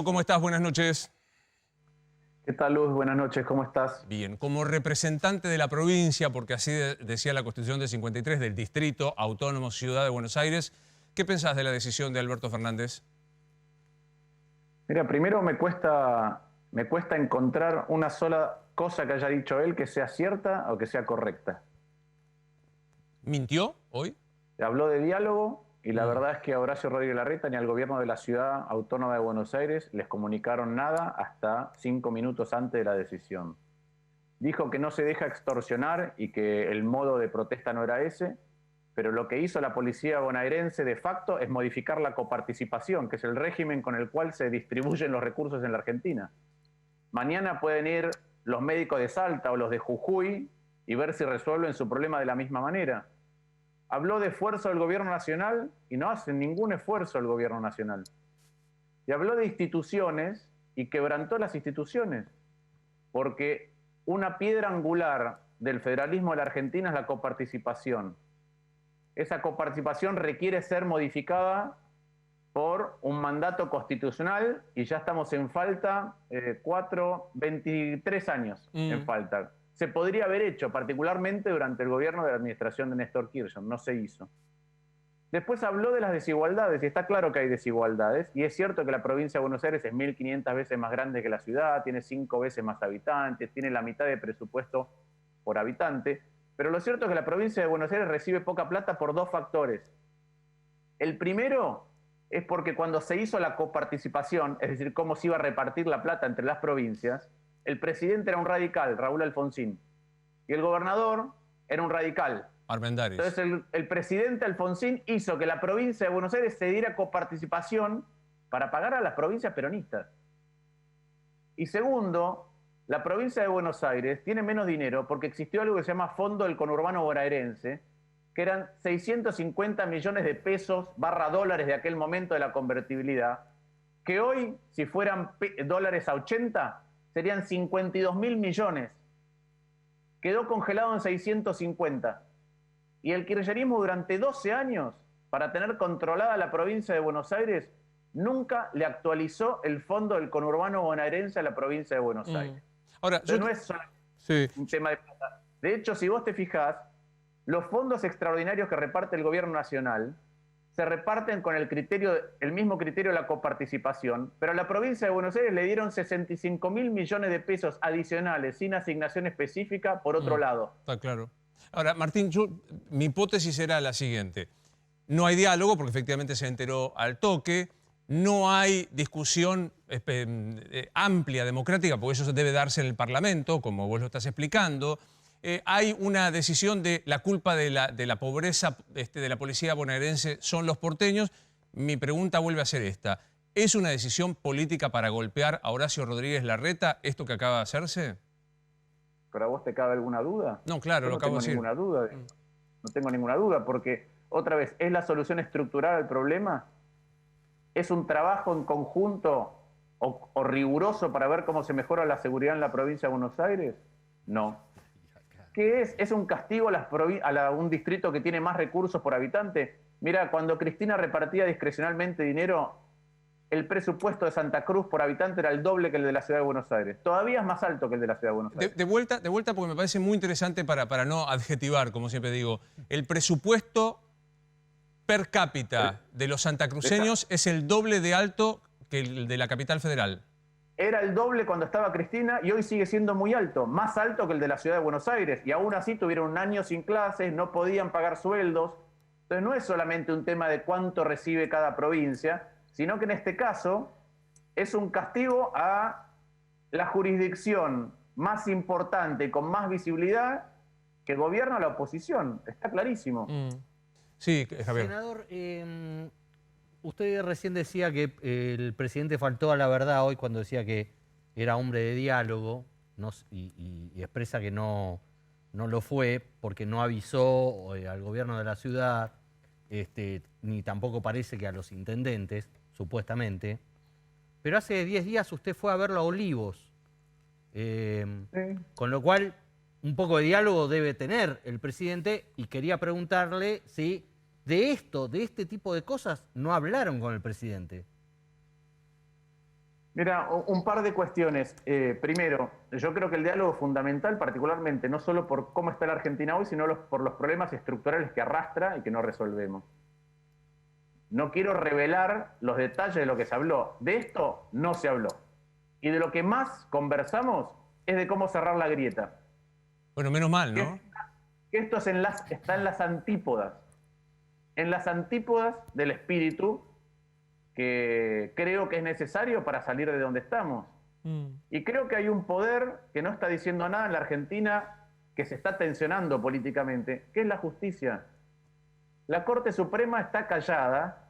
¿Cómo estás? Buenas noches. ¿Qué tal, Luz? Buenas noches, ¿cómo estás? Bien, como representante de la provincia, porque así decía la Constitución del 53, del Distrito Autónomo Ciudad de Buenos Aires, ¿qué pensás de la decisión de Alberto Fernández? Mira, primero me cuesta encontrar una sola cosa que haya dicho él que sea cierta o que sea correcta. ¿Mintió hoy? Habló de diálogo y la Mm. verdad es que a Horacio Rodríguez Larreta ni al gobierno de la Ciudad Autónoma de Buenos Aires les comunicaron nada hasta 5 minutos antes de la decisión. Dijo que no se deja extorsionar y que el modo de protesta no era ese, pero lo que hizo la policía bonaerense de facto es modificar la coparticipación, que es el régimen con el cual se distribuyen los recursos en la Argentina. Mañana pueden ir los médicos de Salta o los de Jujuy y ver si resuelven su problema de la misma manera. Habló de esfuerzo del gobierno nacional y no hace ningún esfuerzo el gobierno nacional. Y habló de instituciones y quebrantó las instituciones, porque una piedra angular del federalismo de la Argentina es la coparticipación. Esa coparticipación requiere ser modificada por un mandato constitucional y ya estamos en falta 23 años en Mm. falta. Se podría haber hecho, particularmente durante el gobierno de la administración de Néstor Kirchner, no se hizo. Después habló de las desigualdades, y está claro que hay desigualdades, y es cierto que la provincia de Buenos Aires es 1.500 veces más grande que la ciudad, tiene 5 veces más habitantes, tiene la mitad de presupuesto por habitante, pero lo cierto es que la provincia de Buenos Aires recibe poca plata por dos factores. El primero es porque cuando se hizo la coparticipación, es decir, cómo se iba a repartir la plata entre las provincias, el presidente era un radical, Raúl Alfonsín, y el gobernador era un radical. Armendáriz. Entonces el presidente Alfonsín hizo que la provincia de Buenos Aires se diera coparticipación para pagar a las provincias peronistas. Y segundo, la provincia de Buenos Aires tiene menos dinero porque existió algo que se llama Fondo del Conurbano Bonaerense, que eran 650 millones de pesos barra dólares de aquel momento de la convertibilidad, que hoy, si fueran dólares a 80, serían 52.000 millones. Quedó congelado en 650. Y el kirchnerismo durante 12 años, para tener controlada la provincia de Buenos Aires, nunca le actualizó el fondo del conurbano bonaerense a la provincia de Buenos Aires. Ahora, Entonces no es solo sí. un tema de plata. De hecho, si vos te fijás, los fondos extraordinarios que reparte el gobierno nacional se reparten con el mismo criterio de la coparticipación, pero a la provincia de Buenos Aires le dieron 65.000 millones de pesos adicionales sin asignación específica por otro lado. Está claro. Ahora, Martín, mi hipótesis era la siguiente. No hay diálogo, porque efectivamente se enteró al toque. No hay discusión amplia, democrática, porque eso debe darse en el Parlamento, como vos lo estás explicando. Hay una decisión de la culpa de la pobreza de la policía bonaerense son los porteños. Mi pregunta vuelve a ser esta. ¿Es una decisión política para golpear a Horacio Rodríguez Larreta esto que acaba de hacerse? ¿Pero a vos te cabe alguna duda? No, claro, Yo lo no acabo tengo de decir. ninguna duda. No tengo ninguna duda, porque, otra vez, ¿es la solución estructural al problema? ¿Es un trabajo en conjunto o riguroso para ver cómo se mejora la seguridad en la provincia de Buenos Aires? No. ¿Qué es? ¿Es un castigo a un distrito que tiene más recursos por habitante? Mira, cuando Cristina repartía discrecionalmente dinero, el presupuesto de Santa Cruz por habitante era el doble que el de la Ciudad de Buenos Aires. Todavía es más alto que el de la Ciudad de Buenos Aires. De vuelta, porque me parece muy interesante para no adjetivar, como siempre digo. El presupuesto per cápita de los santacruceños es el doble de alto que el de la capital federal. Era el doble cuando estaba Cristina y hoy sigue siendo muy alto, más alto que el de la Ciudad de Buenos Aires. Y aún así tuvieron un año sin clases, no podían pagar sueldos. Entonces no es solamente un tema de cuánto recibe cada provincia, sino que en este caso es un castigo a la jurisdicción más importante y con más visibilidad que gobierna la oposición. Está clarísimo. Sí, Javier. Senador, usted recién decía que el presidente faltó a la verdad hoy cuando decía que era hombre de diálogo y expresa que no lo fue porque no avisó al gobierno de la ciudad, ni tampoco parece que a los intendentes, supuestamente. Pero hace 10 días usted fue a verlo a Olivos, Sí. con lo cual un poco de diálogo debe tener el presidente y quería preguntarle si de este tipo de cosas, no hablaron con el presidente. Mira, un par de cuestiones. Primero, yo creo que el diálogo es fundamental, particularmente no solo por cómo está la Argentina hoy, sino por los problemas estructurales que arrastra y que no resolvemos. No quiero revelar los detalles de lo que se habló. De esto no se habló. Y de lo que más conversamos es de cómo cerrar la grieta. Bueno, menos mal, ¿no? Que esto está en las antípodas. En las antípodas del espíritu que creo que es necesario para salir de donde estamos. Y creo que hay un poder que no está diciendo nada en la Argentina, que se está tensionando políticamente, que es la justicia. La Corte Suprema está callada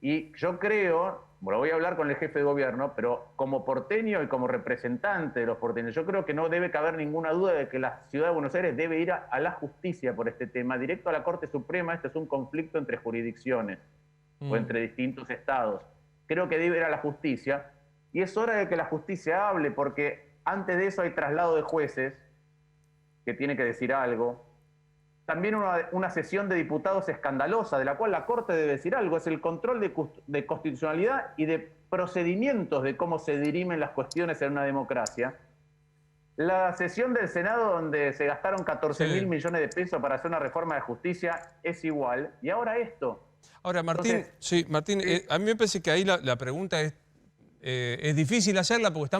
y yo creo, bueno, voy a hablar con el jefe de gobierno, pero como porteño y como representante de los porteños, yo creo que no debe caber ninguna duda de que la ciudad de Buenos Aires debe ir a la justicia por este tema, directo a la Corte Suprema. Este es un conflicto entre jurisdicciones o entre distintos estados. Creo que debe ir a la justicia y es hora de que la justicia hable, porque antes de eso hay traslado de jueces que tiene que decir algo. También una sesión de diputados escandalosa, de la cual la Corte debe decir algo. Es el control de constitucionalidad y de procedimientos de cómo se dirimen las cuestiones en una democracia. La sesión del Senado, donde se gastaron 14.000 millones de pesos para hacer una reforma de justicia, es igual. Y ahora esto. Ahora, Martín, Entonces, Martín, a mí me parece que ahí la pregunta es difícil hacerla porque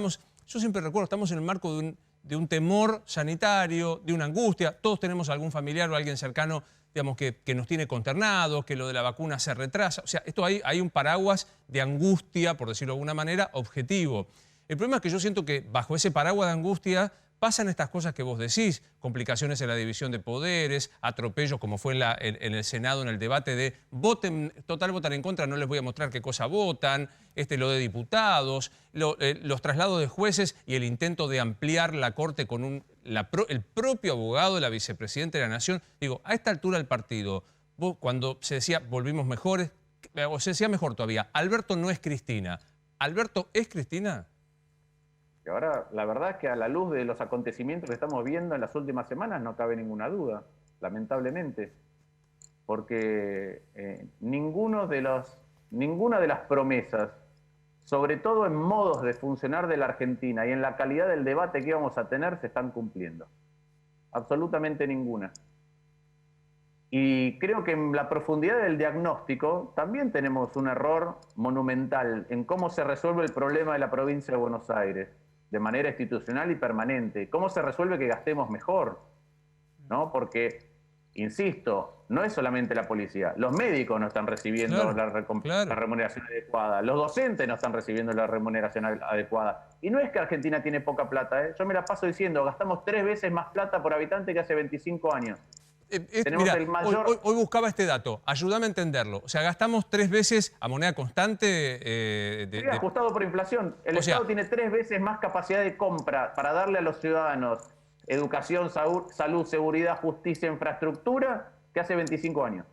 yo siempre recuerdo, estamos en el marco de un temor sanitario, de una angustia. Todos tenemos algún familiar o alguien cercano, digamos, que nos tiene consternados, que lo de la vacuna se retrasa. O sea, hay un paraguas de angustia, por decirlo de alguna manera, objetivo. El problema es que yo siento que bajo ese paraguas de angustia pasan estas cosas que vos decís, complicaciones en la división de poderes, atropellos como fue en el Senado en el debate de voten en contra, no les voy a mostrar qué cosa votan, lo de diputados, los traslados de jueces y el intento de ampliar la Corte con el propio abogado de la vicepresidenta de la Nación. Digo, a esta altura del partido, vos, cuando se decía volvimos mejores, o se decía mejor todavía, Alberto no es Cristina. ¿Alberto es Cristina? Y ahora, la verdad es que a la luz de los acontecimientos que estamos viendo en las últimas semanas no cabe ninguna duda, lamentablemente, porque ninguna de las promesas, sobre todo en modos de funcionar de la Argentina y en la calidad del debate que íbamos a tener, se están cumpliendo. Absolutamente ninguna. Y creo que en la profundidad del diagnóstico también tenemos un error monumental en cómo se resuelve el problema de la provincia de Buenos Aires, de manera institucional y permanente. ¿Cómo se resuelve que gastemos mejor? ¿No? Porque, insisto, no es solamente la policía. Los médicos no están recibiendo la remuneración adecuada. Los docentes no están recibiendo la remuneración adecuada. Y no es que Argentina tiene poca plata, ¿eh? Yo me la paso diciendo, gastamos 3 veces más plata por habitante que hace 25 años. Mira, hoy buscaba este dato, ayúdame a entenderlo. O sea, gastamos 3 veces a moneda constante. Ajustado por inflación. El Estado tiene 3 veces más capacidad de compra para darle a los ciudadanos educación, salud, seguridad, justicia, infraestructura, que hace 25 años.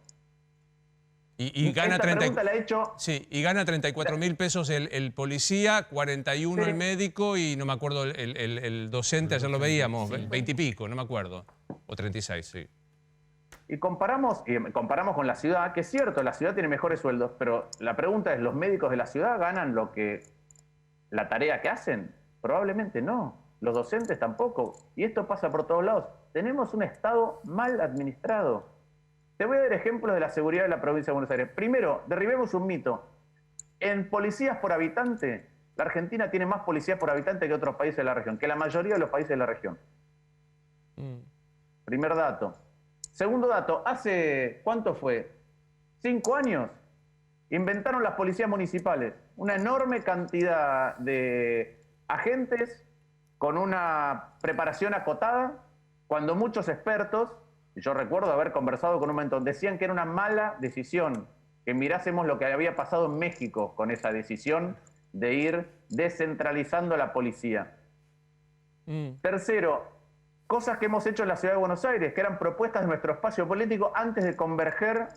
Y gana Esta pregunta la he hecho. Sí, y gana 34.000 pesos el policía, 41 el médico y no me acuerdo el docente, ayer lo veíamos, 20 y pico, no me acuerdo. O 36, sí. Y comparamos con la ciudad, que es cierto, la ciudad tiene mejores sueldos, pero la pregunta es, ¿los médicos de la ciudad ganan la tarea que hacen? Probablemente no. Los docentes tampoco. Y esto pasa por todos lados. Tenemos un Estado mal administrado. Te voy a dar ejemplos de la seguridad de la provincia de Buenos Aires. Primero, derribemos un mito. En policías por habitante, la Argentina tiene más policías por habitante que otros países de la región, que la mayoría de los países de la región. Primer dato. Segundo dato, ¿cuánto fue? 5 años. Inventaron las policías municipales. Una enorme cantidad de agentes con una preparación acotada, cuando muchos expertos, y yo recuerdo haber conversado con un montón, decían que era una mala decisión, que mirásemos lo que había pasado en México con esa decisión de ir descentralizando la policía. Tercero, cosas que hemos hecho en la ciudad de Buenos Aires, que eran propuestas de nuestro espacio político antes de converger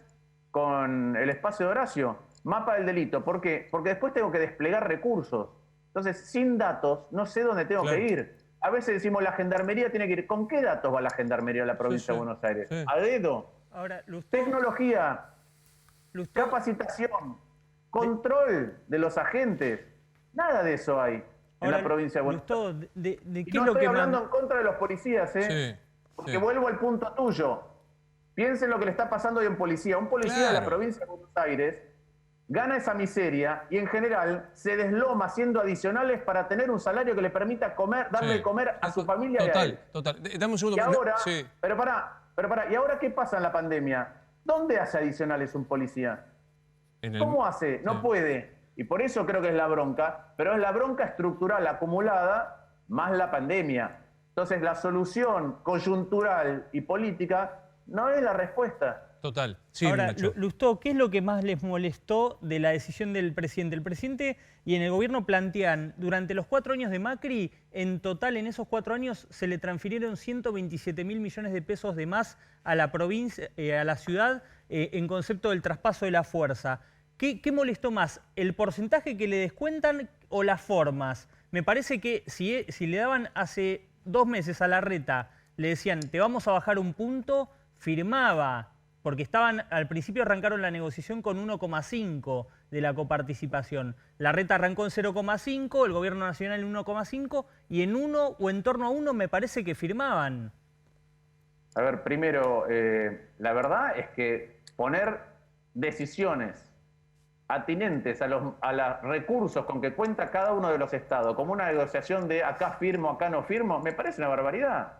con el espacio de Horacio. Mapa del delito. ¿Por qué? Porque después tengo que desplegar recursos. Entonces, sin datos, no sé dónde tengo que ir. A veces decimos, la gendarmería tiene que ir. ¿Con qué datos va la gendarmería a la provincia de Buenos Aires? ¿A dedo? Ahora, Tecnología, capacitación, control de los agentes. Nada de eso hay en la provincia de Buenos Aires. Lustó, ¿de Y qué no es lo estoy que hablando más... en contra de los policías, Sí, porque sí. vuelvo al punto tuyo. Piensen lo que le está pasando hoy a un policía. Un policía de la Claro. provincia de Buenos Aires gana esa miseria y en general se desloma haciendo adicionales para tener un salario que le permita comer, darle Sí. de comer a su familia y a él. Total. Dame un segundo. Y ahora, Sí. pero pará, ¿y ahora qué pasa en la pandemia? ¿Dónde hace adicionales un policía? En el- ¿Cómo hace? No sí. puede. Y por eso creo que es la bronca, pero es la bronca estructural acumulada más la pandemia. Entonces la solución coyuntural y política no es la respuesta. Total. Sí, Ahora, Nacho. Lustó, ¿qué es lo que más les molestó de la decisión del presidente? El presidente y en el gobierno plantean, durante los 4 años de Macri, en total en esos 4 años se le transfirieron 127.000 millones de pesos de más a la provincia, a la ciudad, en concepto del traspaso de la fuerza. ¿Qué molestó más? ¿El porcentaje que le descuentan o las formas? Me parece que si le daban hace 2 meses a Larreta, le decían, te vamos a bajar un punto, firmaba, porque al principio arrancaron la negociación con 1,5 de la coparticipación. Larreta arrancó en 0,5, el gobierno nacional en 1,5 y en 1 o en torno a 1 me parece que firmaban. A ver, primero, la verdad es que poner decisiones atinentes a los recursos con que cuenta cada uno de los estados, como una negociación de acá firmo, acá no firmo, me parece una barbaridad.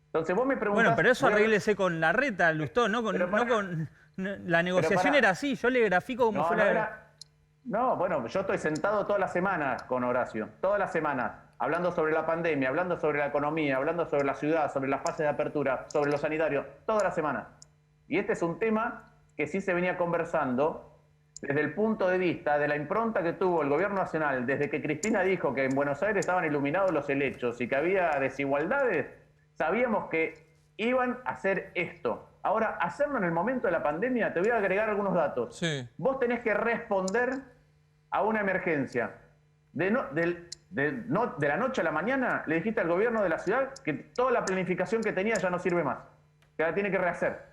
Entonces vos me preguntás... Bueno, pero eso arréglese con Larreta, Lustó, la negociación era así, yo le grafico cómo fue la... No, bueno, yo estoy sentado toda la semana con Horacio, toda la semana, hablando sobre la pandemia, hablando sobre la economía, hablando sobre la ciudad, sobre las fases de apertura, sobre lo sanitario, toda la semana. Y este es un tema que sí se venía conversando desde el punto de vista de la impronta que tuvo el gobierno nacional, desde que Cristina dijo que en Buenos Aires estaban iluminados los helechos y que había desigualdades, sabíamos que iban a hacer esto. Ahora, hacerlo en el momento de la pandemia, te voy a agregar algunos datos. Sí. Vos tenés que responder a una emergencia. De la noche a la mañana le dijiste al gobierno de la ciudad que toda la planificación que tenía ya no sirve más, que la tiene que rehacer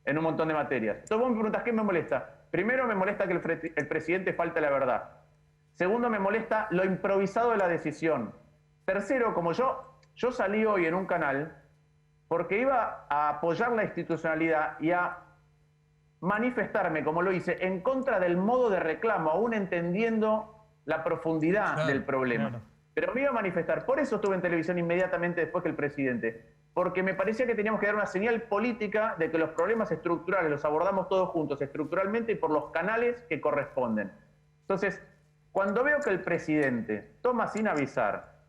en un montón de materias. Entonces vos me preguntas, ¿qué me molesta? Primero, me molesta que el presidente falte la verdad. Segundo, me molesta lo improvisado de la decisión. Tercero, como yo salí hoy en un canal porque iba a apoyar la institucionalidad y a manifestarme, como lo hice, en contra del modo de reclamo, aún entendiendo la profundidad del problema. Claro. Pero me iba a manifestar. Por eso estuve en televisión inmediatamente después que el presidente. Porque me parecía que teníamos que dar una señal política de que los problemas estructurales los abordamos todos juntos, estructuralmente y por los canales que corresponden. Entonces, cuando veo que el presidente toma sin avisar,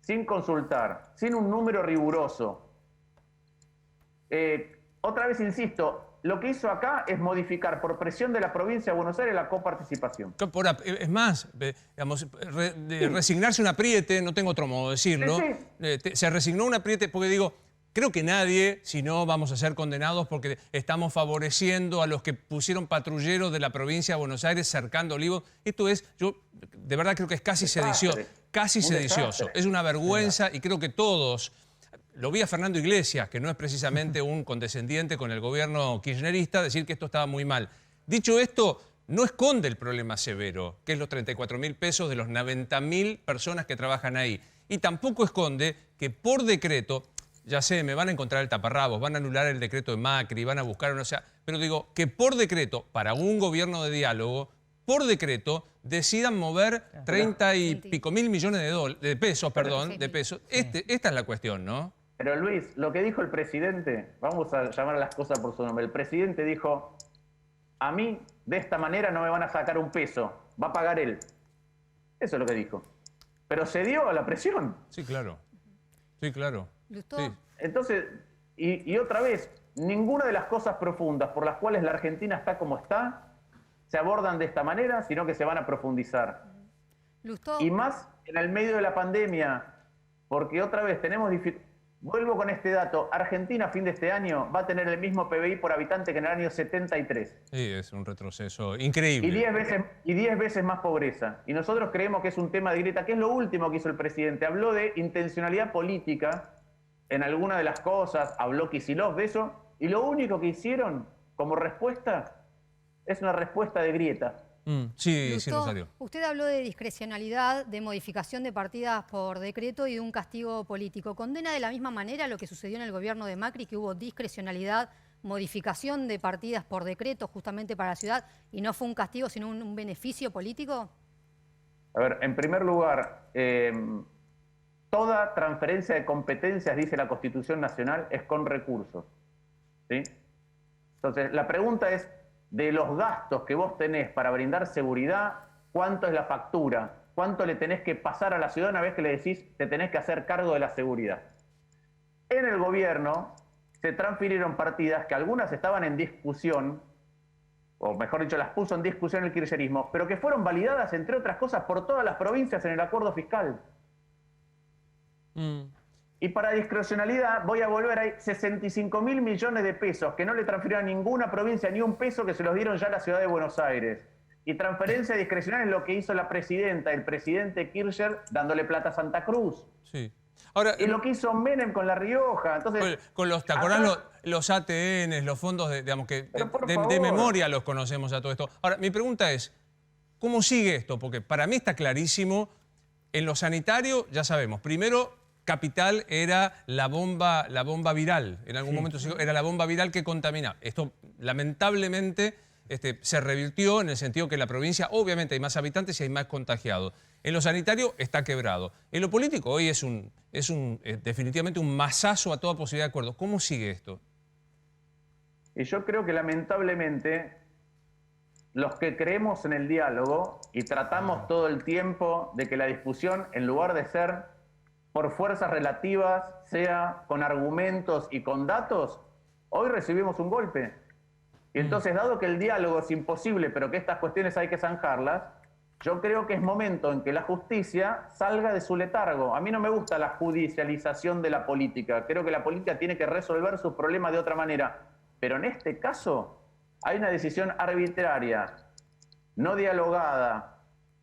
sin consultar, sin un número riguroso, otra vez insisto, lo que hizo acá es modificar por presión de la provincia de Buenos Aires la coparticipación. Es más, digamos, resignarse a un apriete, no tengo otro modo de decirlo, se resignó a un apriete porque digo, creo que nadie, si no vamos a ser condenados porque estamos favoreciendo a los que pusieron patrulleros de la provincia de Buenos Aires cercando Olivos. Esto es, yo de verdad creo que es casi sedicioso, es una vergüenza y creo que todos... Lo vi a Fernando Iglesias, que no es precisamente un condescendiente con el gobierno kirchnerista, decir que esto estaba muy mal. Dicho esto, no esconde el problema severo, que es los 34.000 pesos de los 90.000 personas que trabajan ahí. Y tampoco esconde que por decreto, ya sé, me van a encontrar el taparrabos, van a anular el decreto de Macri, van a buscar, o sea, pero digo que por decreto, para un gobierno de diálogo, por decreto, decidan mover 30 y pico mil millones de pesos. Esta es la cuestión, ¿no? Pero Luis, lo que dijo el presidente, vamos a llamar a las cosas por su nombre, el presidente dijo, a mí de esta manera no me van a sacar un peso, va a pagar él. Eso es lo que dijo. Pero cedió a la presión. Sí, claro. Sí, claro. Sí. Entonces, y otra vez, ninguna de las cosas profundas por las cuales la Argentina está como está, se abordan de esta manera, sino que se van a profundizar. Lustó. Y más en el medio de la pandemia, porque otra vez tenemos dificultades. Vuelvo con este dato. Argentina a fin de este año va a tener el mismo PBI por habitante que en el año 73. Sí, es un retroceso increíble. Y 10 veces más pobreza. Y nosotros creemos que es un tema de grieta, que es lo último que hizo el presidente. Habló de intencionalidad política en alguna de las cosas, habló Kicillof de eso, y lo único que hicieron como respuesta es una respuesta de grieta. Sí, Lustó, Rosario. usted habló de discrecionalidad, de modificación de partidas por decreto y de un castigo político. ¿Condena de la misma manera lo que sucedió en el gobierno de Macri, que hubo discrecionalidad, modificación de partidas por decreto justamente para la ciudad y no fue un castigo sino un beneficio político? A ver, en primer lugar, toda transferencia de competencias, dice la Constitución Nacional, es con recursos, ¿sí? Entonces, la pregunta es, de los gastos que vos tenés para brindar seguridad, ¿cuánto es la factura? ¿Cuánto le tenés que pasar a la ciudad una vez que le decís te tenés que hacer cargo de la seguridad? En el gobierno se transfirieron partidas que algunas estaban en discusión, o mejor dicho, las puso en discusión el kirchnerismo, pero que fueron validadas, entre otras cosas, por todas las provincias en el acuerdo fiscal. Y para discrecionalidad voy a volver ahí 65.000 millones de pesos que no le transfirieron a ninguna provincia ni un peso, que se los dieron ya a la ciudad de Buenos Aires. Y transferencia discrecional es lo que hizo la presidenta, el presidente Kirchner, dándole plata a Santa Cruz. Sí. Ahora, Y lo que hizo Menem con La Rioja. Entonces, con los, ¿te acordás los ATNs, los fondos, digamos que de memoria los conocemos a todo esto? Ahora, mi pregunta es, ¿cómo sigue esto? Porque para mí está clarísimo, en lo sanitario, ya sabemos, primero, Capital era la bomba viral. En algún momento era la bomba viral que contaminaba. Esto, lamentablemente, se revirtió en el sentido que en la provincia, obviamente, hay más habitantes y hay más contagiados. En lo sanitario está quebrado. En lo político, hoy es definitivamente un masazo a toda posibilidad de acuerdo. ¿Cómo sigue esto? Y yo creo que, lamentablemente, los que creemos en el diálogo y tratamos todo el tiempo de que la discusión, en lugar de ser por fuerzas relativas, sea con argumentos y con datos, hoy recibimos un golpe. Y entonces, dado que el diálogo es imposible, pero que estas cuestiones hay que zanjarlas, yo creo que es momento en que la justicia salga de su letargo. A mí no me gusta la judicialización de la política. Creo que la política tiene que resolver sus problemas de otra manera. Pero en este caso hay una decisión arbitraria, no dialogada,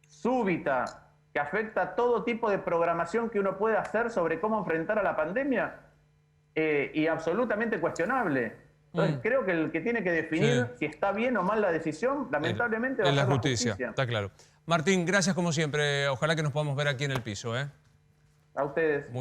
súbita, que afecta todo tipo de programación que uno puede hacer sobre cómo enfrentar a la pandemia, y absolutamente cuestionable. Entonces, creo que el que tiene que definir si está bien o mal la decisión, lamentablemente, va a ser la justicia. Está claro. Martín, gracias como siempre. Ojalá que nos podamos ver aquí en el piso. A ustedes.